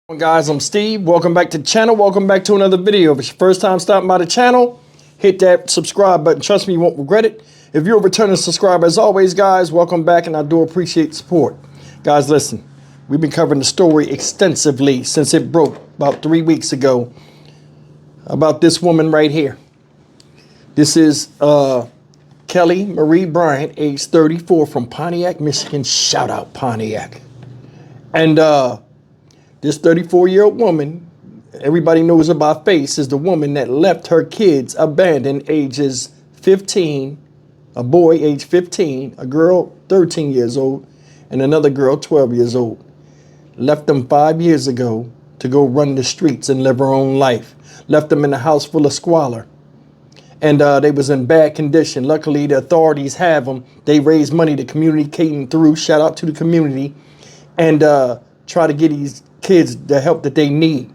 Guys, I'm Steve. Welcome back to the channel. Welcome back to another video. If it's your first time stopping by the channel, hit that subscribe button. Trust me, you won't regret it. If you're a returning subscriber, as always, guys, welcome back, and I do appreciate the support. Guys, listen, we've been covering the story extensively since it broke about 3 weeks ago about this woman right here. This is Kelly Marie Bryant, age 34, from Pontiac, Michigan. Shout out Pontiac. And this 34-year-old woman, everybody knows her by face, is the woman that left her kids abandoned, ages 15, a boy age 15, a girl 13 years old, and another girl 12 years old. Left them 5 years ago to go run the streets and live her own life. Left them in a house full of squalor. And they was in bad condition. Luckily, the authorities have them. They raised money, the community came through. Shout out to the community. And try to get these kids the help that they need.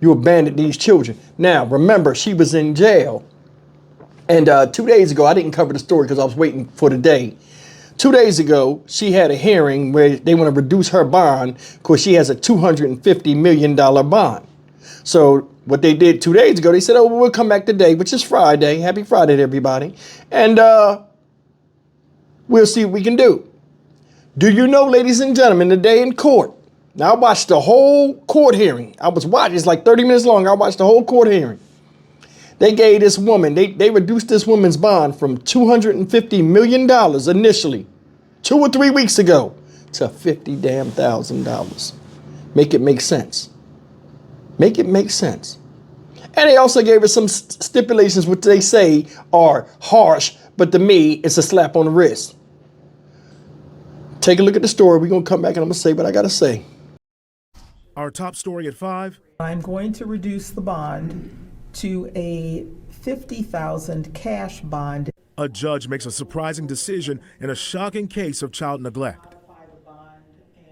You abandoned these children. Now, remember, she was in jail. And 2 days ago, I didn't cover the story because I was waiting for the day. 2 days ago, she had a hearing where they want to reduce her bond because she has a $250 million bond. So what they did 2 days ago, they said, oh, well, we'll come back today, which is Friday. Happy Friday to everybody. And we'll see what we can do. Do you know, ladies and gentlemen, the day in court? Now, I watched the whole court hearing. I was watching, it's like 30 minutes long. I watched the whole court hearing. They gave this woman, they reduced this woman's bond from $250 million initially, 2 or 3 weeks ago, to $50,000. Make it make sense. Make it make sense. And they also gave her some stipulations, which they say are harsh, but to me, it's a slap on the wrist. Take a look at the story. We're going to come back and I'm going to say what I got to say. Our top story at 5. I'm going to reduce the bond to a $50,000 cash bond. A judge makes a surprising decision in a shocking case of child neglect.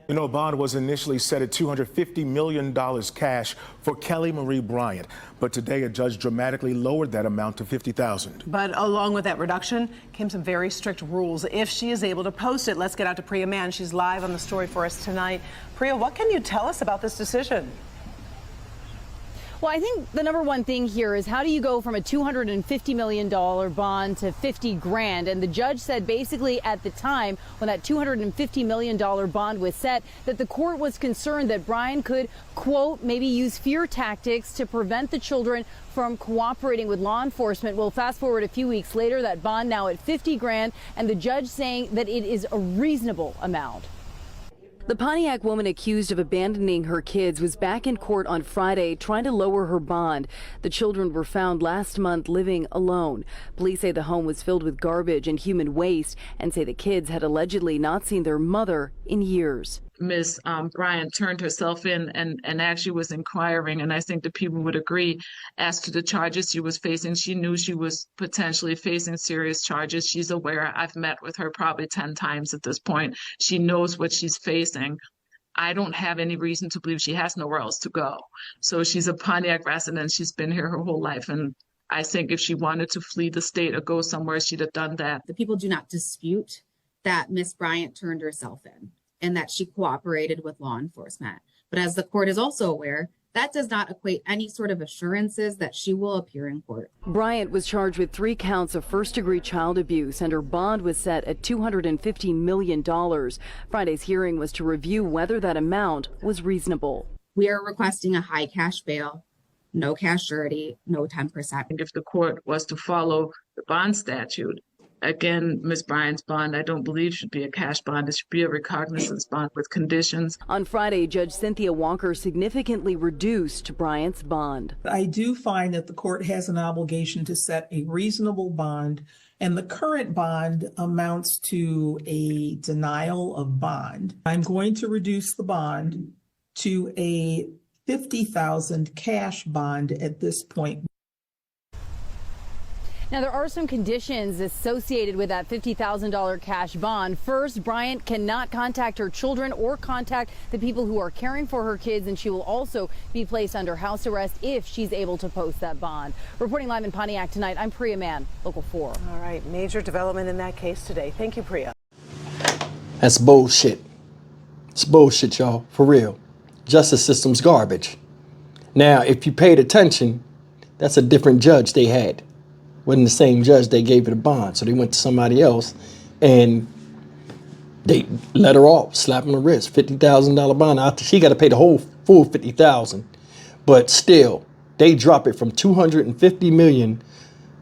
You know, bond was initially set at $250 million cash for Kelly Marie Bryant, but today a judge dramatically lowered that amount to $50,000. But along with that reduction came some very strict rules if she is able to post it. Let's get out to Priya Mann. She's live on the story for us tonight. Priya, what can you tell us about this decision? Well, I think the number one thing here is how do you go from a $250 million bond to 50 grand? And the judge said basically at the time when that $250 million bond was set that the court was concerned that Brian could, quote, maybe use fear tactics to prevent the children from cooperating with law enforcement. Well, fast forward a few weeks later, that bond now at 50 grand, and the judge saying that it is a reasonable amount. The Pontiac woman accused of abandoning her kids was back in court on Friday trying to lower her bond. The children were found last month living alone. Police say the home was filled with garbage and human waste and say the kids had allegedly not seen their mother in years. Ms. Bryant turned herself in and actually was inquiring, and I think the people would agree as to the charges she was facing. She knew she was potentially facing serious charges. She's aware. I've met with her probably 10 times at this point. She knows what she's facing. I don't have any reason to believe she has nowhere else to go. So she's a Pontiac resident. She's been here her whole life, and I think if she wanted to flee the state or go somewhere, she'd have done that. The people do not dispute that Miss Bryant turned herself in and that she cooperated with law enforcement. But as the court is also aware, that does not equate any sort of assurances that she will appear in court. Bryant was charged with 3 counts of first-degree child abuse, and her bond was set at $250 million. Friday's hearing was to review whether that amount was reasonable. We are requesting a high cash bail, no cash surety, no 10%. If the court was to follow the bond statute, again, Ms. Bryant's bond, I don't believe should be a cash bond. It should be a recognizance bond with conditions. On Friday, Judge Cynthia Walker significantly reduced Bryant's bond. I do find that the court has an obligation to set a reasonable bond, and the current bond amounts to a denial of bond. I'm going to reduce the bond to a $50,000 cash bond at this point. Now, there are some conditions associated with that $50,000 cash bond. First, Bryant cannot contact her children or contact the people who are caring for her kids, and she will also be placed under house arrest if she's able to post that bond. Reporting live in Pontiac tonight, I'm Priya Mann, Local 4. All right, major development in that case today. Thank you, Priya. That's bullshit. It's bullshit, y'all, for real. justice system's garbage. Now, if you paid attention, that's a different judge they had. Wasn't the same judge they gave it a bond. So they went to somebody else and they let her off, slap on the wrist, $50,000 bond. She got to pay the whole full $50,000. But still, they drop it from $250 million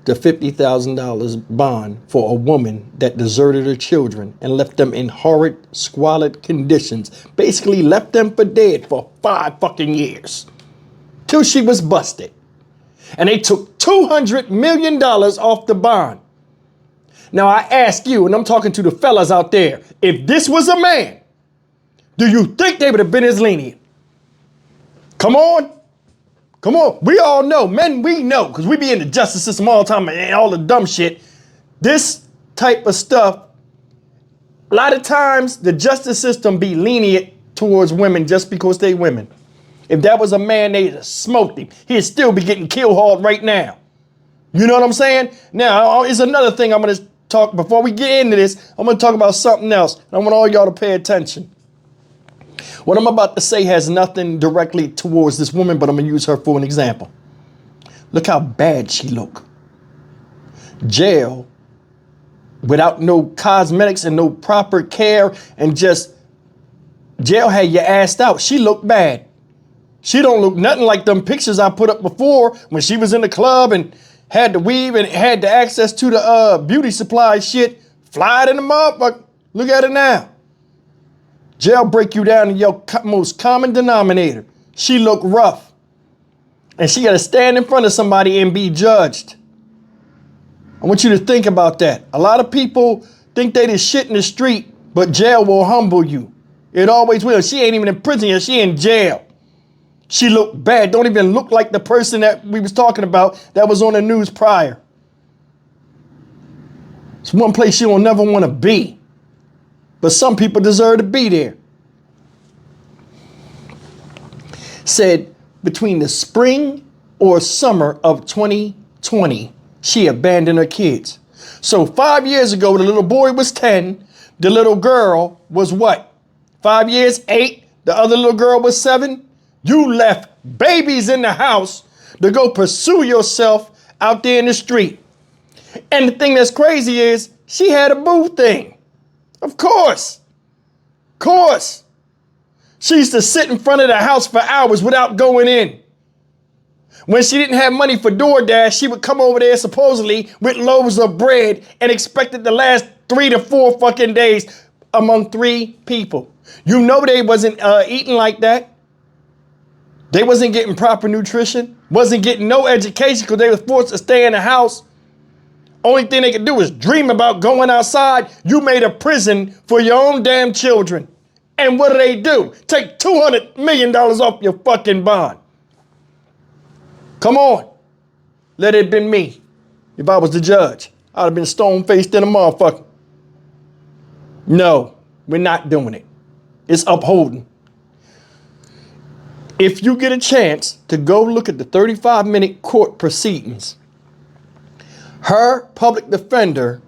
to $50,000 bond for a woman that deserted her children and left them in horrid, squalid conditions. Basically left them for dead for 5 fucking years. Till she was busted. And they took $200 million off the bond. Now I ask you, and I'm talking to the fellas out there, if this was a man, do you think they would have been as lenient? Come on. Come on. We all know, men, we know, because we be in the justice system all the time and all the dumb shit. This type of stuff, a lot of times the justice system be lenient towards women just because they women. If that was a man, they'd have smoked him. He'd still be getting killed hard right now. You know what I'm saying? Now, it's another thing I'm going to talk, before we get into this, I'm going to talk about something else. I want all y'all to pay attention. What I'm about to say has nothing directly towards this woman, but I'm going to use her for an example. Look how bad she look. Jail, without no cosmetics and no proper care, and just, jail had you assed out. She looked bad. She don't look nothing like them pictures I put up before when she was in the club and had the weave and had the access to the beauty supply shit. Fly it in the motherfucker. Look at it now. Jail break you down to your most common denominator. She look rough. And she got to stand in front of somebody and be judged. I want you to think about that. A lot of people think they just shit in the street, but jail will humble you. It always will. She ain't even in prison yet. She in jail. She looked bad. Don't even look like the person that we was talking about that was on the news prior. It's one place you will never want to be. But some people deserve to be there. Said between the spring or summer of 2020, she abandoned her kids. So 5 years ago, the little boy was 10. The little girl was what? 5 years, 8. The other little girl was 7. You left babies in the house to go pursue yourself out there in the street. And the thing that's crazy is she had a boo thing. Of course. Of course. She used to sit in front of the house for hours without going in. When she didn't have money for DoorDash, she would come over there supposedly with loaves of bread and expected to last 3 to 4 fucking days among 3 people. You know they wasn't eating like that. They wasn't getting proper nutrition, wasn't getting no education because they were forced to stay in the house. Only thing they could do is dream about going outside. You made a prison for your own damn children. And what do? Take $200 million off your fucking bond. Come on. Let it have been me. If I was the judge, I'd have been stone-faced in a motherfucker. No, we're not doing it. It's upholding. If you get a chance to go look at the 35-minute court proceedings, her public defender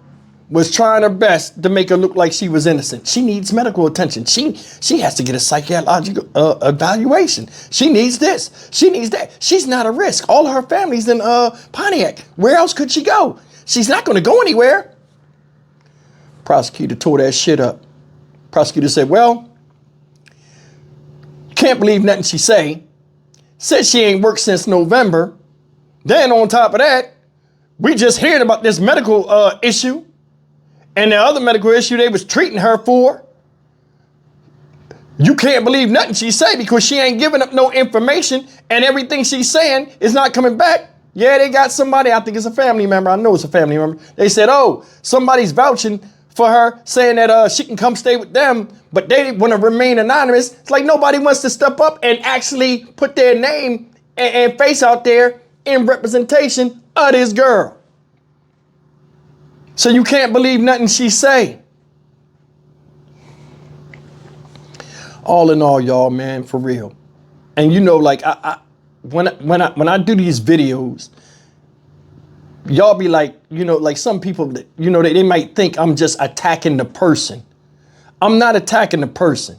was trying her best to make her look like she was innocent. She needs medical attention. She has to get a psychological evaluation. She needs this. She needs that. She's not a risk. All of her family's in Pontiac. Where else could she go? She's not going to go anywhere. Prosecutor tore that shit up. Prosecutor said, well, can't believe nothing she say. Said she ain't worked since November. Then on top of that, we just hearing about this medical issue and the other medical issue they was treating her for. You can't believe nothing she say because she ain't giving up no information and everything she's saying is not coming back. Yeah, they got somebody, I think it's a family member. I know it's a family member. They said, oh, somebody's vouching for her saying that she can come stay with them, but they want to remain anonymous. It's like nobody wants to step up and actually put their name and face out there in representation of this girl. So you can't believe nothing she say. All in all, y'all, man, for real. And you know, like when I do these videos, y'all be like, you know, like some people that, you know, they might think I'm just attacking the person. I'm not attacking the person.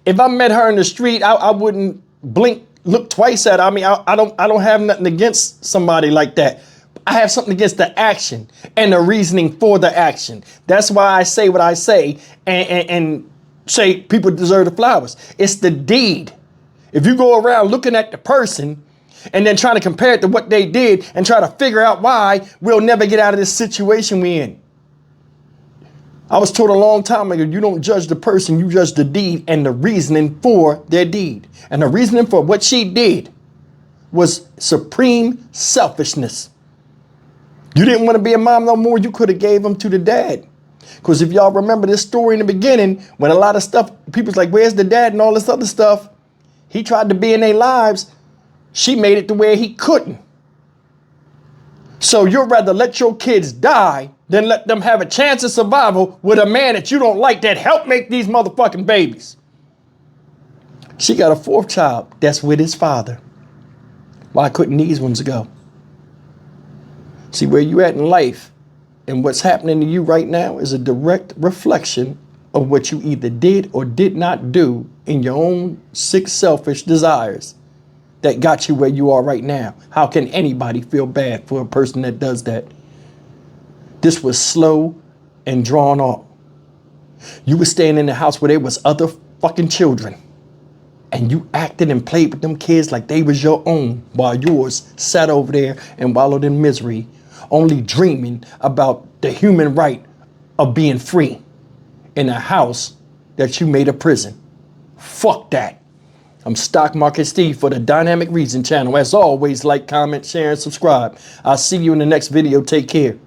If I met her in the street, I wouldn't blink, look twice at her. I mean, I don't have nothing against somebody like that. I have something against the action and the reasoning for the action. That's why I say what I say and say people deserve the flowers. It's the deed. If you go around looking at the person and then trying to compare it to what they did and try to figure out why, we'll never get out of this situation we're in. I was told a long time ago, you don't judge the person, you judge the deed and the reasoning for their deed. And the reasoning for what she did was supreme selfishness. You didn't want to be a mom no more, you could have gave them to the dad. Because if y'all remember this story in the beginning, when a lot of stuff, people's like, where's the dad and all this other stuff? He tried to be in their lives. She made it to where he couldn't. So you'd rather let your kids die than let them have a chance of survival with a man that you don't like that helped make these motherfucking babies. She got a fourth child that's with his father. Why couldn't these ones go? See, where you at in life and what's happening to you right now is a direct reflection of what you either did or did not do in your own sick, selfish desires that got you where you are right now. How can anybody feel bad for a person that does that? This was slow and drawn out. You were staying in the house where there was other fucking children and you acted and played with them kids like they was your own while yours sat over there and wallowed in misery, only dreaming about the human right of being free in a house that you made a prison. Fuck that. I'm Stock Market Steve for the Dynamic Reason channel. As always, like, comment, share, and subscribe. I'll see you in the next video. Take care.